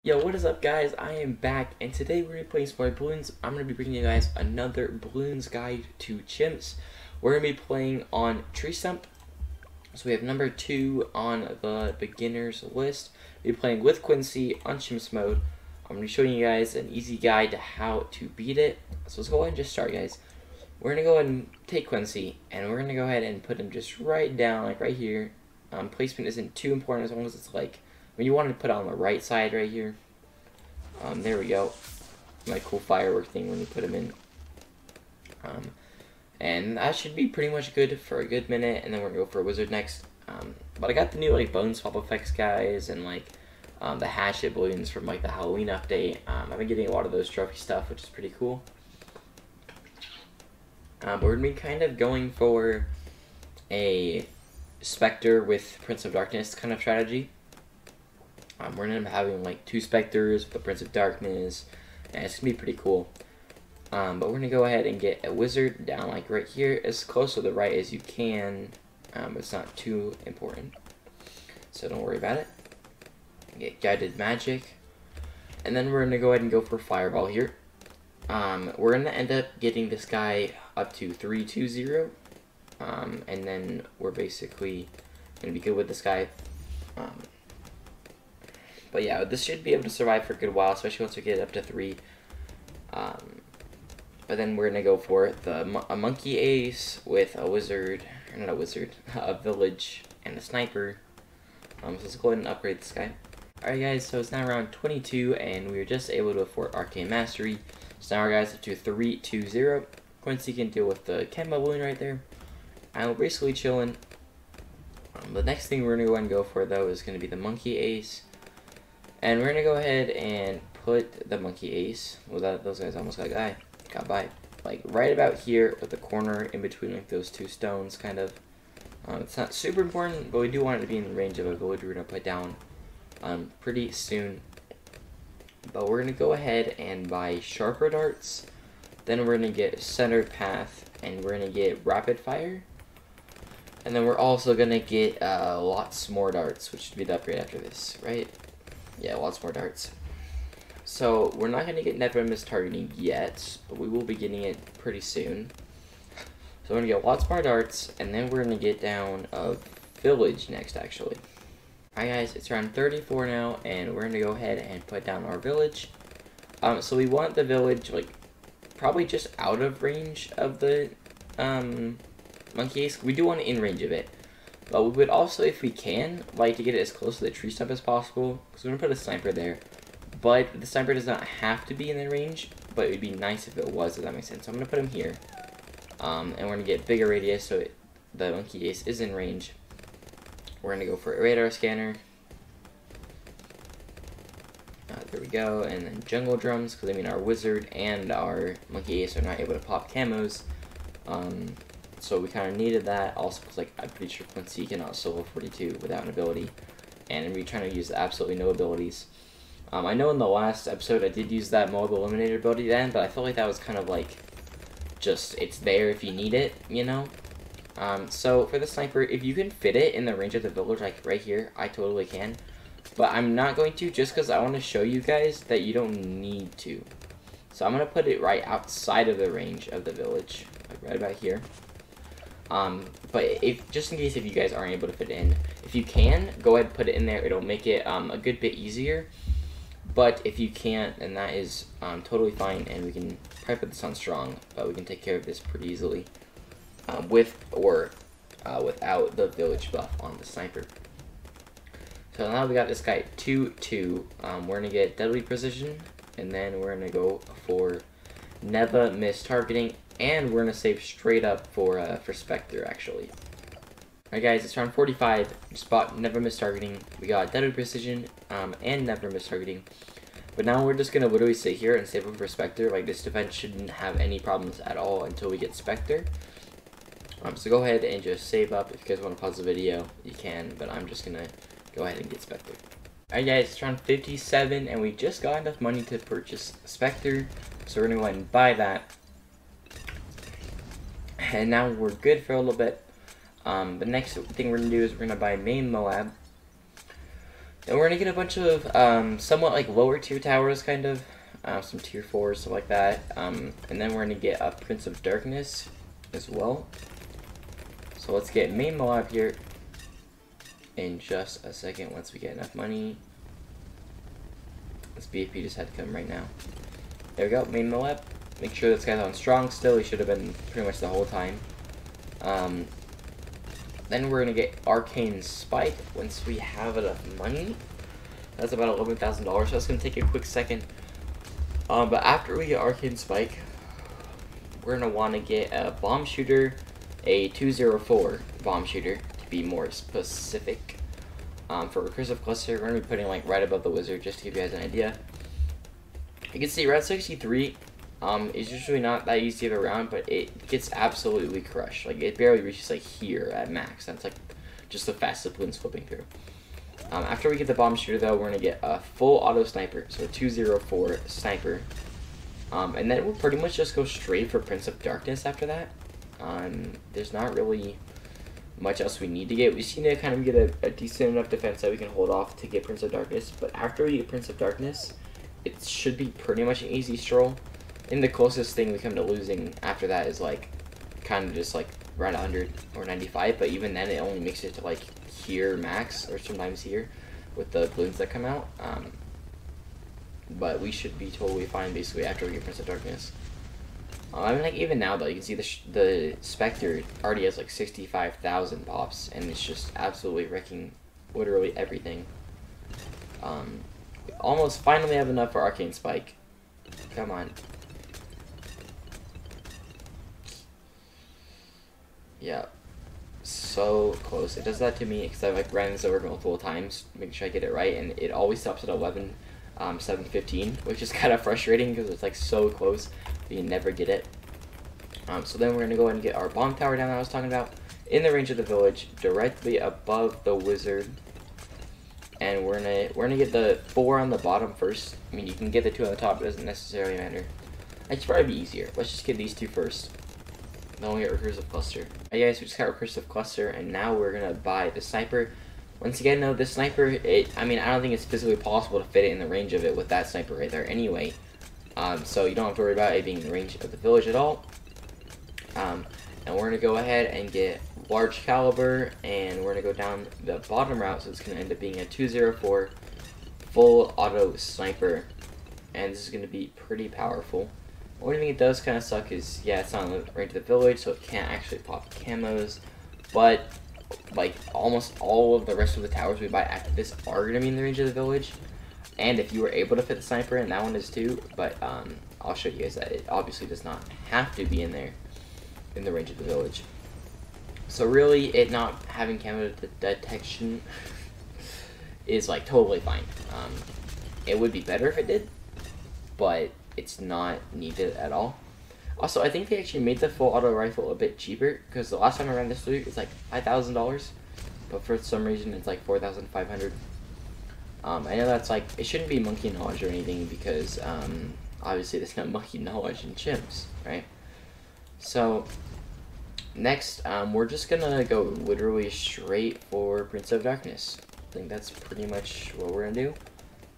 Yo, what is up, guys? I am back, and today we're going to be playing some more Balloons. I'm going to be bringing you guys another Balloons guide to Chimps. We're going to be playing on Tree Stump. So we have number 2 on the beginner's list. We'll be playing with Quincy on Chimps mode. I'm going to be showing you guys an easy guide to how to beat it. So let's go ahead and just start, guys. We're going to go ahead and take Quincy, and we're going to go ahead and put him just right down, like right here. Placement isn't too important as long as it's like, when you want to put it on the right side right here. There we go. My cool firework thing when you put them in. And that should be pretty much good for a good minute, and then we're going to go for a wizard next. But I got the new like bone swap effects guys, and like the hatchet balloons from like the Halloween update. I've been getting a lot of those trophy stuff, which is pretty cool. But we're going to be kind of going for a Spectre with Prince of Darkness kind of strategy. We're going to be having like 2 Spectres with the Prince of Darkness, and it's going to be pretty cool. But we're going to go ahead and get a wizard down like right here, as close to the right as you can. It's not too important, so don't worry about it. Get guided magic, and then we're going to go ahead and go for fireball here. We're going to end up getting this guy up to 320, and then we're basically going to be good with this guy. But yeah, this should be able to survive for a good while, especially once we get up to 3. But then we're going to go for a monkey ace with a wizard, or not a wizard, a village, and a sniper. So let's go ahead and upgrade this guy. Alright guys, so it's now around 22, and we were just able to afford Arcane Mastery. So now our guys up to 320. Quincy can deal with the Kemba balloon right there. And we're basically chilling. The next thing we're going to go ahead and go for, though, is going to be the monkey ace. And we're going to go ahead and put the monkey ace, well, those guys almost got by, like right about here with the corner in between like those 2 stones, kind of. It's not super important, but we do want it to be in the range of a village we're going to put down pretty soon. But we're going to go ahead and buy sharper darts, then we're going to get centered path, and we're going to get rapid fire. And then we're also going to get lots more darts, which should be the upgrade after this, right? Yeah, lots more darts. So we're not going to get never miss targeting yet, but we will be getting it pretty soon. So we're going to get lots more darts, and then we're going to get down a village next, actually. Alright guys, it's around 34 now, and we're going to go ahead and put down our village. So we want the village, like, probably just out of range of the monkey ace. We do want it in range of it. But we would also, if we can, like to get it as close to the tree stump as possible, because we're going to put a sniper there. But the sniper does not have to be in the range, but it would be nice if it was, if that makes sense. So I'm going to put him here. And we're going to get bigger radius so the monkey ace is in range. We're going to go for a radar scanner. There we go. And then jungle drums, because I mean our wizard and our monkey ace are not able to pop camos. So we kind of needed that. Also, because like I'm pretty sure Quincy cannot solo 42 without an ability, and we're trying to use absolutely no abilities. I know in the last episode I did use that mobile eliminator ability then, but I felt like that was kind of like just it's there if you need it, you know. So for the sniper, if you can fit it in the range of the village, like right here, I totally can. But I'm not going to, just because I want to show you guys that you don't need to. So I'm gonna put it right outside of the range of the village, like right about here. But if just in case if you guys aren't able to fit it in, if you can, go ahead and put it in there. It'll make it a good bit easier. But if you can't, then that is totally fine, and we can probably put this on strong, but we can take care of this pretty easily with or without the village buff on the sniper. So now we got this guy 2-2. We're gonna get deadly precision, and then we're gonna go for never miss targeting. And we're going to save straight up for Spectre, actually. Alright guys, it's round 45. Just bought never miss targeting. We got deadly precision and never miss targeting. But now we're just going to literally sit here and save up for Spectre. Like, this defense shouldn't have any problems at all until we get Spectre. So go ahead and just save up. If you guys want to pause the video, you can. But I'm just going to go ahead and get Spectre. Alright guys, it's round 57. And we just got enough money to purchase Spectre. So we're going to go ahead and buy that. And now we're good for a little bit. The next thing we're going to do is we're going to buy main Moab. Then we're gonna get a bunch of somewhat like lower tier towers, kind of some tier 4s, stuff like that. And then we're gonna get a Prince of Darkness as well. So let's get main Moab here in just a second once we get enough money. This BFP just had to come right now. There we go, main Moab. Make sure this guy's on strong still. He should have been pretty much the whole time. Then we're gonna get Arcane Spike once we have enough money. That's about $11,000, so that's gonna take a quick second. But after we get Arcane Spike, we're gonna want to get a bomb shooter, a 204 bomb shooter to be more specific. For recursive cluster, we're gonna be putting like right above the wizard, just to give you guys an idea. You can see Route 63 is usually not that easy to get around, but it gets absolutely crushed. Like it barely reaches like here at max. That's like just the fastest balloons flipping through. After we get the bomb shooter though, we're gonna get a full auto sniper, so a 204 sniper. And then we'll pretty much just go straight for Prince of Darkness after that. There's not really much else we need to get. We just need to kind of get a decent enough defense that we can hold off to get Prince of Darkness. But after we get Prince of Darkness, it should be pretty much an easy stroll. And the closest thing we come to losing after that is like kind of just like around 100 or 95. But even then, it only makes it to like here max or sometimes here with the balloons that come out. But we should be totally fine basically after we get Prince of Darkness. I mean, like even now though, you can see the Spectre already has like 65,000 pops, and it's just absolutely wrecking literally everything. We almost finally have enough for Arcane Spike. Come on. Yeah, so close. It does that to me because I like ran this over multiple times, making sure I get it right, and it always stops at 715, which is kind of frustrating because it's like so close, but you never get it. So then we're gonna go ahead and get our bomb tower down that I was talking about in the range of the village, directly above the wizard. And we're gonna get the 4 on the bottom first. I mean, you can get the 2 on the top, it doesn't necessarily matter. It's probably be easier. Let's just get these 2 first. Then we'll get recursive cluster. Alright guys, we just got recursive cluster, and now we're gonna buy the sniper. Once again, though, this sniper, I mean, I don't think it's physically possible to fit it in the range of it with that sniper right there anyway. So you don't have to worry about it being in the range of the village at all. And we're going to go ahead and get large caliber, and we're going to go down the bottom route, so it's going to end up being a 204 full auto sniper. And this is going to be pretty powerful. Only thing it does kind of suck is, yeah, it's not in the range of the village, so it can't actually pop camos. But like almost all of the rest of the towers we buy after this are going to be in the range of the village. And if you were able to fit the sniper in, that one is too. But I'll show you guys that it obviously does not have to be in there in the range of the village. So really, it not having camo detection is like totally fine. It would be better if it did, but it's not needed at all. Also, I think they actually made the full auto rifle a bit cheaper, because the last time I ran this through, it's like $5,000, but for some reason it's like $4,500. I know that's like, it shouldn't be monkey knowledge or anything, because obviously there's no monkey knowledge in chimps, right? So next, we're just gonna go literally straight for Prince of Darkness. I think that's pretty much what we're gonna do.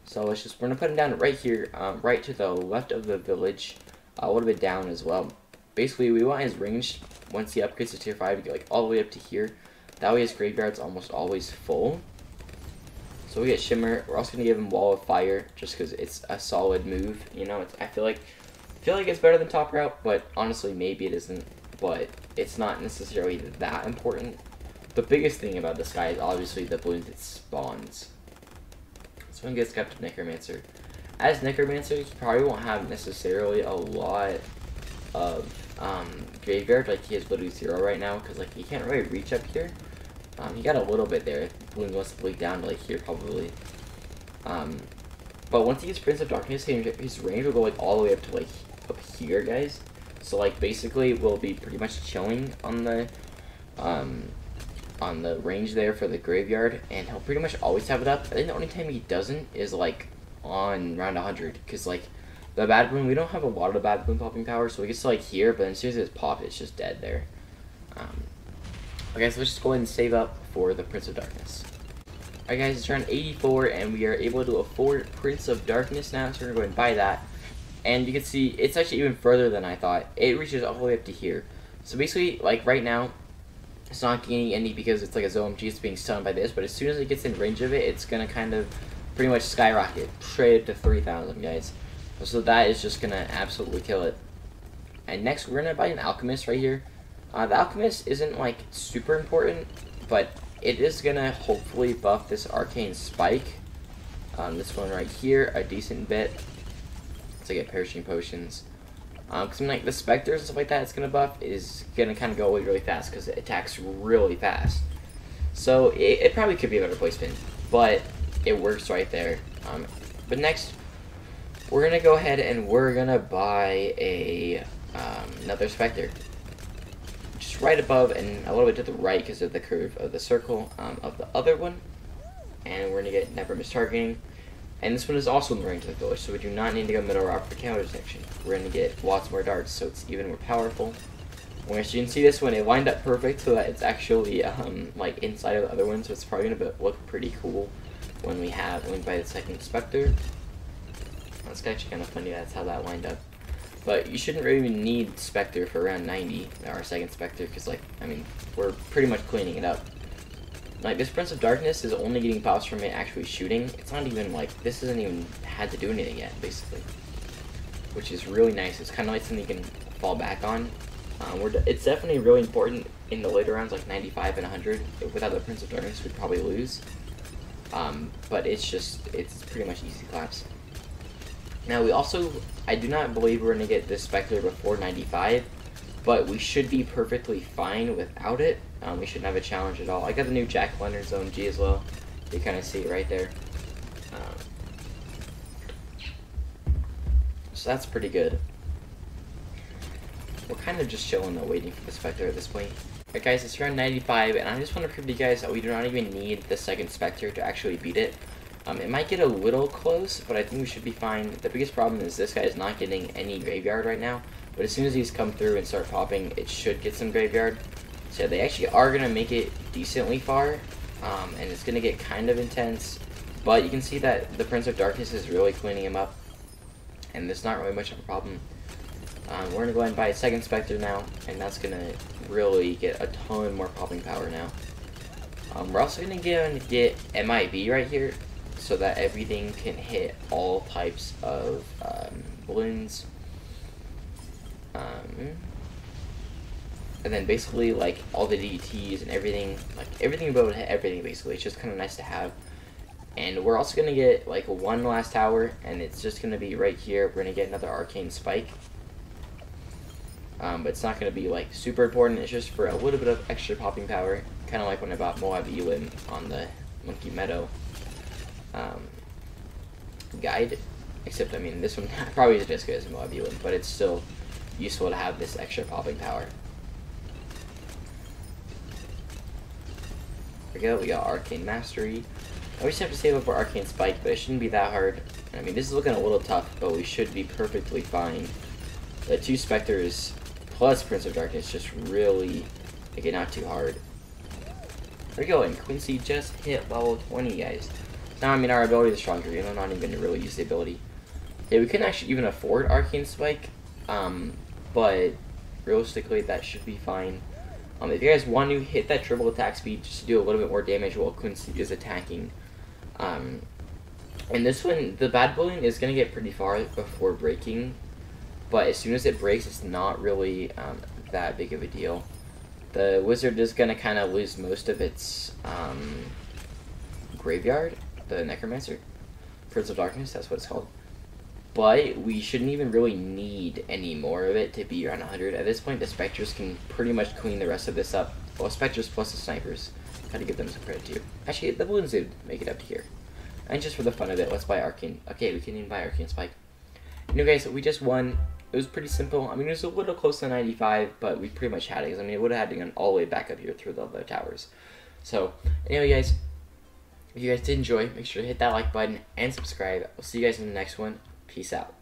So we're gonna put him down right here, right to the left of the village, a little bit down as well. Basically, we want his range, once he upgrades to tier 5, to get like all the way up to here. That way his graveyard's almost always full. So we get Shimmer. We're also gonna give him Wall of Fire, just because it's a solid move. You know, I feel like it's better than top route, but honestly, maybe it isn't. But it's not necessarily that important. The biggest thing about this guy is obviously the balloons it spawns. So one gets Captain Necromancer. As Necromancer, he probably won't have necessarily a lot of graveyard. Like he has literally 0 right now, because like he can't really reach up here. He got a little bit there. Balloon wants to bleed down to like here probably. But once he gets Prince of Darkness, his range will go like all the way up to like up here, guys. So like basically we'll be pretty much chilling on the range there for the graveyard, and he'll pretty much always have it up. I think the only time he doesn't is like on round 100, because like the bad balloon, we don't have a lot of the bad balloon popping power, so it gets to like here, but as soon as it's popped, it's just dead there. Okay, so let's just go ahead and save up for the Prince of Darkness. Alright guys, it's around 84 and we are able to afford Prince of Darkness now, so we're going to go and buy that. And you can see it's actually even further than I thought. It reaches all the way up to here. So basically, like right now, it's not gaining any because it's like a ZOMG, it's being stunned by this, but as soon as it gets in range of it, it's going to kind of pretty much skyrocket straight up to 3,000, guys. So that is just going to absolutely kill it. And next, we're going to buy an Alchemist right here. The Alchemist isn't like super important, but it is going to hopefully buff this Arcane Spike. This one right here, a decent bit. To get perishing potions. Because like the specters and stuff like that it's going to buff is going to kind of go away really fast because it attacks really fast. So it probably could be a better placement, but it works right there. But next, we're going to go ahead and we're going to buy a another specter. Just right above and a little bit to the right because of the curve of the circle of the other one. And we're going to get never miss targeting. And this one is also in the range of the village, so we do not need to go middle rock for counter section. We're going to get lots more darts, so it's even more powerful. As you can see this one, it lined up perfect so that it's actually like inside of the other one, so it's probably going to look pretty cool when we buy the second Spectre. That's actually kind of funny that's how that lined up. But you shouldn't really need Spectre for around 90, our second Spectre, because like, I mean, we're pretty much cleaning it up. Like, this Prince of Darkness is only getting pops from it actually shooting. It's not even, like, this hasn't even had to do anything yet, basically. Which is really nice. It's kind of like something you can fall back on. It's definitely really important in the later rounds, like 95 and 100. Without the Prince of Darkness, we'd probably lose. But it's pretty much easy claps. Now, I do not believe we're going to get this Spectre before 95. But we should be perfectly fine without it. We shouldn't have a challenge at all. I got the new Jack-o'-lantern ZOMG as well. You kind of see it right there. So that's pretty good. We're kind of just chilling though, waiting for the Spectre at this point. Alright guys, it's around 95, and I just want to prove to you guys that we do not even need the second Spectre to actually beat it. It might get a little close, but I think we should be fine. The biggest problem is this guy is not getting any graveyard right now. But as soon as these come through and start popping, it should get some graveyard. So they actually are going to make it decently far. And it's going to get kind of intense. But you can see that the Prince of Darkness is really cleaning him up. And there's not really much of a problem. We're going to go ahead and buy a second Spectre now. And that's going to really get a ton more popping power now. We're also going to get MIB right here. So that everything can hit all types of balloons. And then basically like all the DTs and everything, like everything will be able to hit everything basically. It's just kind of nice to have. And we're also going to get like one last tower, and it's just going to be right here. We're going to get another Arcane Spike. But it's not going to be like super important. It's just for a little bit of extra popping power. Kind of like when I bought Moab Elim on the Monkey Meadow guide. Except, I mean, this one probably is just good as Moab Elim, but it's still useful to have this extra popping power. There we go, we got Arcane Mastery. I just have to save up for Arcane Spike, but it shouldn't be that hard. I mean, this is looking a little tough, but we should be perfectly fine. The two Spectres plus Prince of Darkness just really make it not too hard. There we go, and Quincy just hit level 20, guys. Now, I mean, our ability is stronger, you know, not even going to really use the ability. Yeah, we couldn't actually even afford Arcane Spike, but realistically, that should be fine. If you guys want to hit that triple attack speed just to do a little bit more damage while Quincy is attacking. And this one, the bad balloon is going to get pretty far before breaking, but as soon as it breaks, it's not really that big of a deal. The wizard is going to kind of lose most of its graveyard, the Necromancer, Prince of Darkness, that's what it's called. But we shouldn't even really need any more of it to be around 100. At this point, the Spectres can pretty much clean the rest of this up. Well, Spectres plus the Snipers. Gotta give them some credit too. Actually, the balloons did make it up to here. And just for the fun of it, let's buy Arcane. Okay, we can even buy Arcane Spike. You know, guys, we just won. It was pretty simple. I mean, it was a little close to 95, but we pretty much had it. Because, I mean, it would have had to go all the way back up here through the other towers. So, anyway, guys, if you guys did enjoy, make sure to hit that like button and subscribe. I'll see you guys in the next one. Peace out.